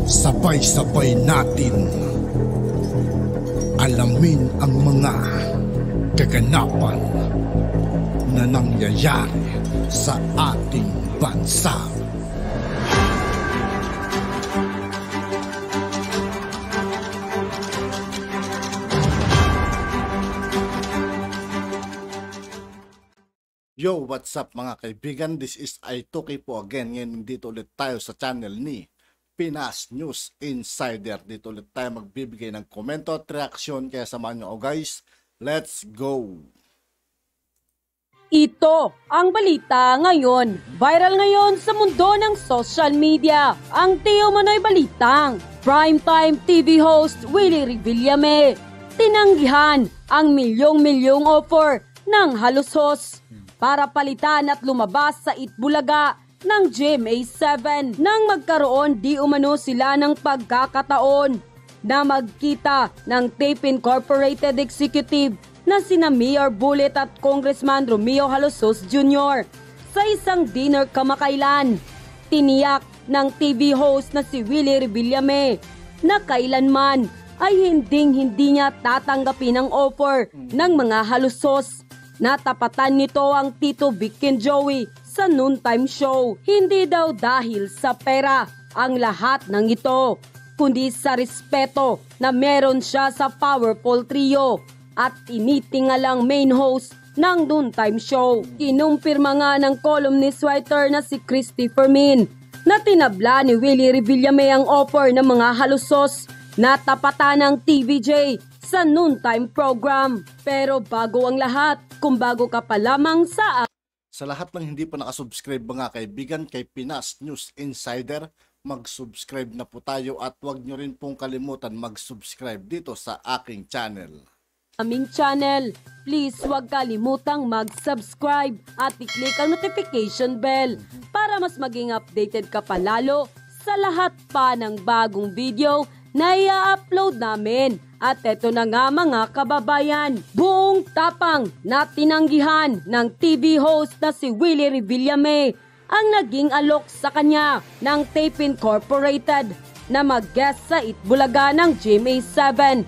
Sabay-sabay natin alamin ang mga kaganapan na nangyayari sa ating bansa. Yo, what's up mga kaibigan? This is I2K po again. Ngayon dito ulit tayo sa channel ni Pinas News Insider. Dito ulit tayo magbibigay ng komento at reaksyon. Kaya samahan nyo guys. Let's go! Ito ang balita ngayon. Viral ngayon sa mundo ng social media. Ang Teo Manoy balitang primetime TV host Willie Revillame tinanggihan ang milyong-milyong offer ng halusos para palitan at lumabas sa Itbulaga ng GMA7 nang magkaroon di umano sila ng pagkakataon na magkita ng Tape Incorporated Executive na sina Mayor Bullet at Congressman Romeo Halosos Jr. Sa isang dinner kamakailan, tiniyak ng TV host na si Willie Revillame na kailanman ay hindi niya tatanggapin ang offer ng mga halusos. Natapatan nito ang Tito Vic and Joey sa noontime show. Hindi daw dahil sa pera ang lahat ng ito, kundi sa respeto na meron siya sa powerful trio at tinitingalang main host ng noontime show. Kinumpirma nga ng columnist writer na si Christopher Min na tinabla ni Willie Revillame ang offer ng mga halusos na tapatan ng TVJ sa noontime program. Pero bago ang lahat, kung bago ka pa lamang sa lahat ng hindi pa nakasubscribe mga kaibigan kay Pinas News Insider, mag-subscribe na po tayo at huwag nyo rin pong kalimutan mag-subscribe dito sa aking channel. Aming channel, please huwag kalimutang mag-subscribe at i-click ang notification bell para mas maging updated ka pa lalo sa lahat pa ng bagong video na i-upload namin. At eto na nga mga kababayan, buong tapang na tinanggihan ng TV host na si Willie Revillame ang naging alok sa kanya ng Tape Incorporated na mag-guest sa Itbulaga ng GMA7.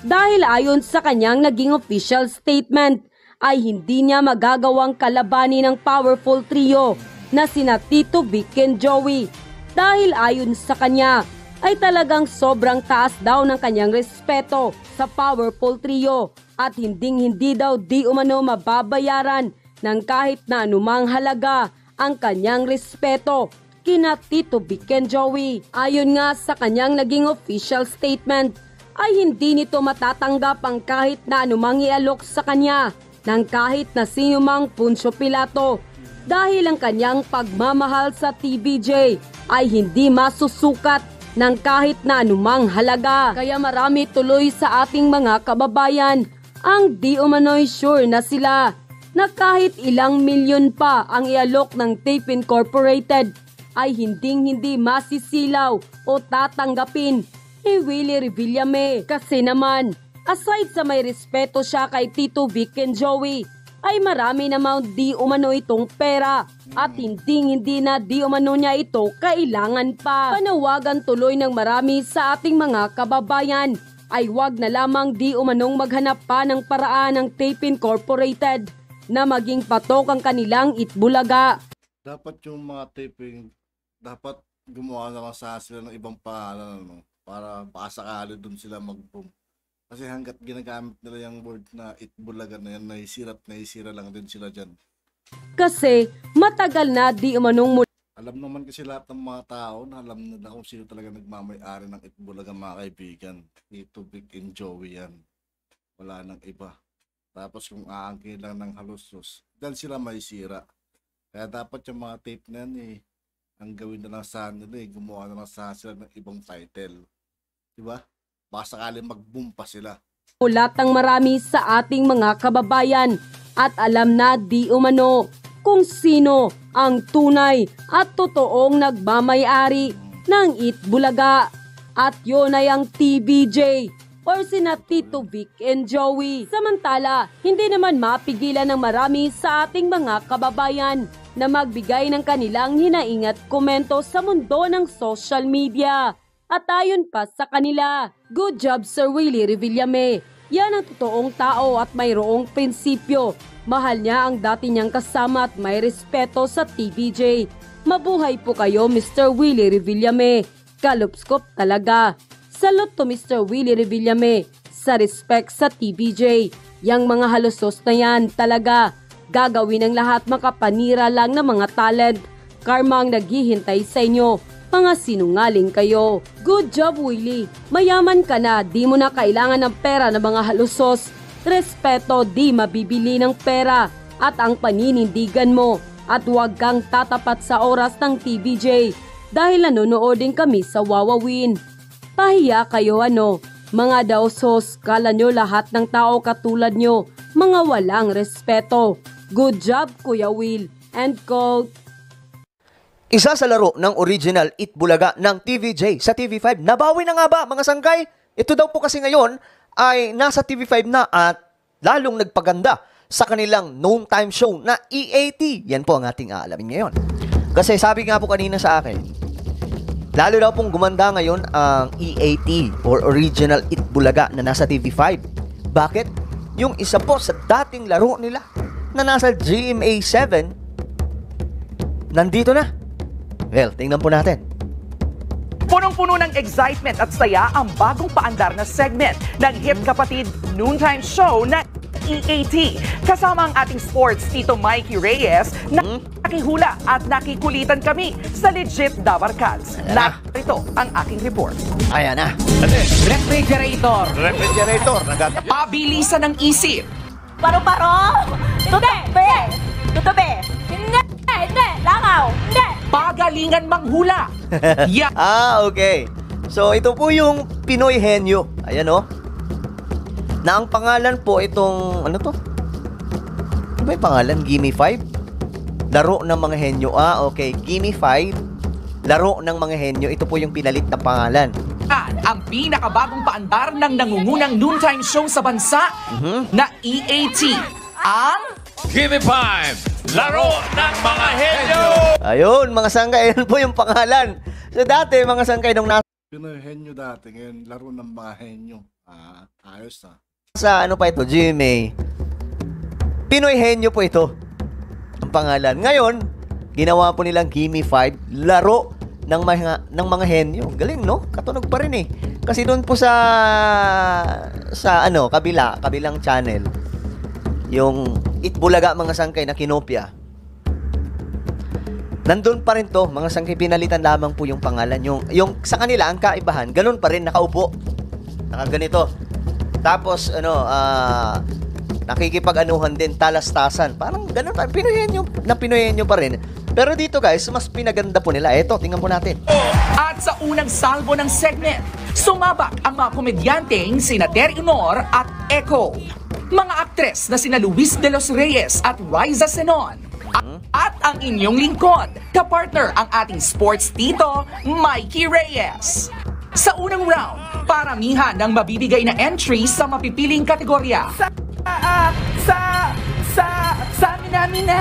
Dahil ayon sa kanyang naging official statement ay hindi niya magagawang kalabanin ng powerful trio na sina Tito Vic and Joey. Dahil ayon sa kanya ay talagang sobrang taas daw ng kanyang respeto sa powerful trio at hindi daw di umano mababayaran ng kahit na anumang halaga ang kanyang respeto kina Tito Vic and Joey. Ayon nga sa kanyang naging official statement ay hindi nito matatanggap ang kahit na anumang ialok sa kanya ng kahit na sino mang Poncio Pilato dahil ang kanyang pagmamahal sa TVJ ay hindi masusukat ng kahit na anumang halaga. Kaya marami tuloy sa ating mga kababayan ang di umano'y sure na sila na kahit ilang milyon pa ang ialok ng Tape Incorporated ay hindi masisilaw o tatanggapin ni Willie Revillame. Kasi naman, aside sa may respeto siya kay Tito Vic and Joey, ay marami namang di umano itong pera at hindi na di umano niya ito kailangan pa. Panawagan tuloy ng marami sa ating mga kababayan ay wag na lamang di umanong maghanap pa ng paraan ng Tape Incorporated na maging patok ang kanilang Itbulaga. Dapat yung mga taping, dapat gumawa naman sa sila ng ibang pangalan para pasakali dun sila mag-boom. Kasi hanggat ginagamit nila yung word na Itbulaga na yan, nahisira lang din sila dyan. Kasi matagal na di umanong alam naman kasi lahat ng mga tao na alam na kung sino talaga nagmamay-ari ng Itbulaga mga kaibigan. Tito Vic and Joey yan. Wala nang iba. Tapos kung aangkin lang ng halusos, dahil sila mahisira. Kaya dapat yung mga tape na yan ang gawin na lang sa nila gumawa na lang sa sila ng ibang title. Diba? Baka sakaling mag-boom pa sila. Ulat ang marami sa ating mga kababayan at alam na di umano kung sino ang tunay at totoong nagmamay-ari ng Itbulaga. At yun ay ang TVJ or sina Tito Vic and Joey. Samantala, hindi naman mapigilan ng marami sa ating mga kababayan na magbigay ng kanilang hinaing at komento sa mundo ng social media. At ayon pa sa kanila, good job Sir Willie Revillame. Yan ang totoong tao at mayroong prinsipyo. Mahal niya ang dati niyang kasama at may respeto sa TVJ. Mabuhay po kayo Mr. Willie Revillame. Kalupskop talaga. Salute to Mr. Willie Revillame sa respect sa TVJ. Yang mga halusos na yan talaga. Gagawin ang lahat makapanira lang ng mga talent. Karma ang naghihintay sa inyo. Mga sinungaling kayo. Good job Willie. Mayaman ka na, di mo na kailangan ng pera ng mga halusos. Respeto, di mabibili ng pera. At ang paninindigan mo. At huwag kang tatapat sa oras ng TVJ. Dahil nanonood din kami sa Wawawin. Pahiya kayo ano. Mga dausos, kala nyo lahat ng tao katulad nyo. Mga walang respeto. Good job Kuya Will. End quote. Isa sa laro ng original Itbulaga ng TVJ sa TV5. Nabawi na nga ba mga sangkay? Ito daw po kasi ngayon ay nasa TV5 na at lalong nagpaganda sa kanilang noon time show na EAT. Yan po ang ating aalamin ngayon. Kasi sabi nga po kanina sa akin, lalo daw pong gumanda ngayon ang EAT or original Itbulaga na nasa TV5. Bakit? Yung isa po sa dating laro nila na nasa GMA7 nandito na. Well, tingnan po natin. Punong-puno ng excitement at saya ang bagong paandar na segment ng hit kapatid noontime show na EAT. Kasama ang ating sports Tito Mikey Reyes na nakihula at nakikulitan kami sa legit Dabarkads. Narito ang aking report. Ayan na. Refrigerator. Refrigerator, Pabilisan ng isip. Paro-paro! Tutubi! Tutubi! Hindi! Hindi! Langaw! Hindi! Pagalingan manghula. Yeah. Okay. So, ito po yung Pinoy Henyo. Ayan o. Na ang pangalan po itong, ano to? Ano ba yung pangalan? Gimme 5? Laro ng mga henyo. Okay. Gimme 5. Laro ng mga henyo. Ito po yung pinalit na pangalan. Ang pinakabagong paandar ng nangungunang noontime show sa bansa na EAT. Ang Gimme 5! Laro ng mga henyo! Ayun, mga sangkay. Ayan po yung pangalan. So, dati, mga sangkay, nung nasa Pinoy henyo dati, ngayon laro ng mga henyo. Ayos na. ano pa ito, GMA. Pinoy Henyo po ito. Ang pangalan. Ngayon, ginawa po nilang Gimme 5, laro ng mga henyo. Galing, no? Katunog pa rin eh. Kasi doon po sa kabilang channel, yung Itbulaga mga sangkay na kinopya. Nandun pa rin to, mga sangkay, pinalitan lamang po yung pangalan. Yung sa kanila, ang kaibahan, ganun pa rin, nakaupo. Nakaganito. Tapos, nakikipag-anuhan din, talastasan. Parang ganun pa, Pinoyenyo pa rin. Pero dito guys, mas pinaganda po nila. Eto, tingnan po natin. At sa unang salvo ng segment, sumabak ang mga komedyanteng sina Terry Honor at Echo. Mga aktres na sina Luis de los Reyes at Riza Senon. At ang inyong lingkod, kapartner ang ating sports tito, Mikey Reyes. Sa unang round, paramihan ng mabibigay na entry sa mapipiling kategorya. Sa amin na.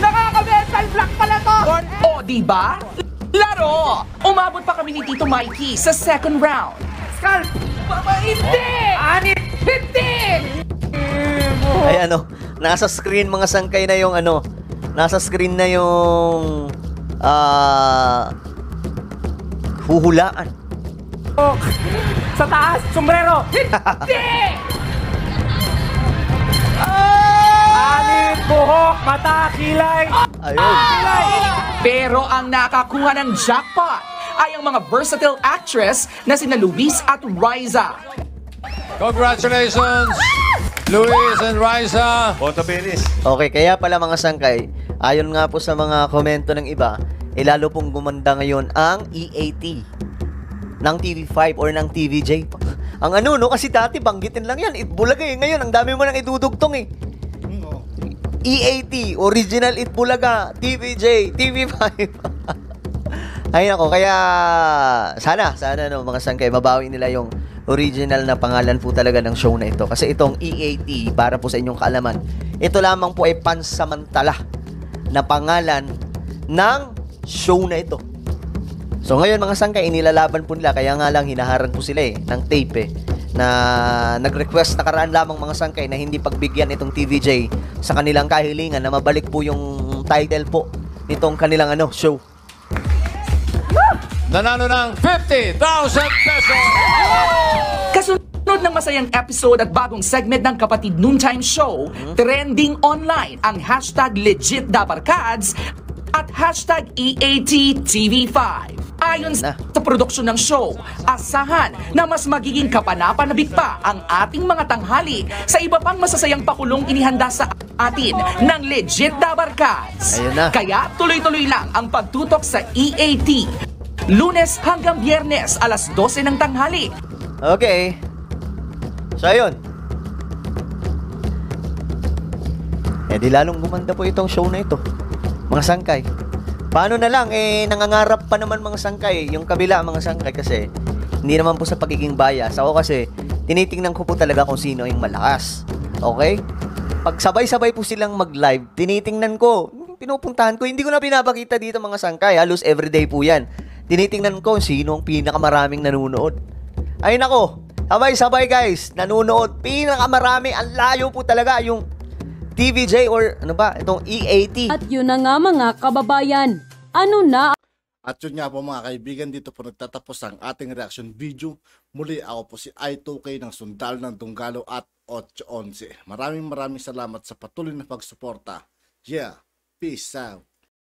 Nakaka-mental block pala to! O, diba? Laro! Umabot pa kami ni Tito Mikey sa second round. Skull! Hindi! Hindi! Ay nasa screen mga sangkay na yung nasa screen na yung huhulaan. Sa taas, sombrero! Hindi! Alit, buhok, mata, kilay! Ayun. Pero ang nakakuha ng jackpot ay ang mga versatile actress na sina Luis at Riza. Congratulations, Luis and Riza! Okay, kaya pala mga sangkay, ayon nga po sa mga komento ng iba, lalo pong gumanda ngayon ang EAT ng TV5 or ng TVJ. Ang kasi dati banggitin lang yan, Itbulaga eh. Ngayon, ang dami mo nang idudugtong eh. EAT, original Itbulaga, TVJ, TV5. Ay nako, kaya sana mga sangkay, mabawi nila yung original na pangalan po talaga ng show na ito. Kasi itong EAT, para po sa inyong kaalaman, ito lamang po ay pansamantala na pangalan ng show na ito. So ngayon mga sangkay, inilalaban po nila, kaya nga lang hinaharang po sila ng tape na nag-request nakaraan lamang mga sangkay na hindi pagbigyan itong TVJ sa kanilang kahilingan na mabalik po yung title po nitong kanilang show. Nanalo ng 50,000 pesos! Kasunod ng masayang episode at bagong segment ng Kapatid Noontime Show, trending online ang hashtag LegitDabarkads at hashtag EATTV5. Ayon sa produksyon ng show, asahan na mas magiging kapanapanabik pa ang ating mga tanghali sa iba pang masasayang pakulong inihanda sa atin ng Legit Dabarkads. Ayun na. Kaya tuloy-tuloy lang ang pagtutok sa EAT. Lunes hanggang Biyernes, alas 12 ng tanghali. Okay. So ayun. Di lalong gumanda po itong show na ito. Mga sangkay. Paano na lang, nangangarap pa naman mga sangkay, yung kabila mga sangkay kasi hindi naman po sa pagiging bias. Ako kasi, tinitingnan ko po talaga kung sino yung malakas. Okay? Pag sabay-sabay po silang mag-live, tinitingnan ko, pinupuntahan ko, hindi ko na pinapakita dito mga sangkay, halos everyday po yan. Tinitingnan ko sino ang pinakamaraming nanunood. Ay nako, sabay-sabay guys, nanunood, pinakamarami, ang layo po talaga yung TVJ or itong EAT. At yun na nga mga kababayan, ano na At yun nga po mga kaibigan, dito po nagtatapos ang ating reaction video. Muli ako po si I2K ng Sundalo ng Tunggalo at 811. Maraming salamat sa patuloy na pagsuporta. Yeah, peace out.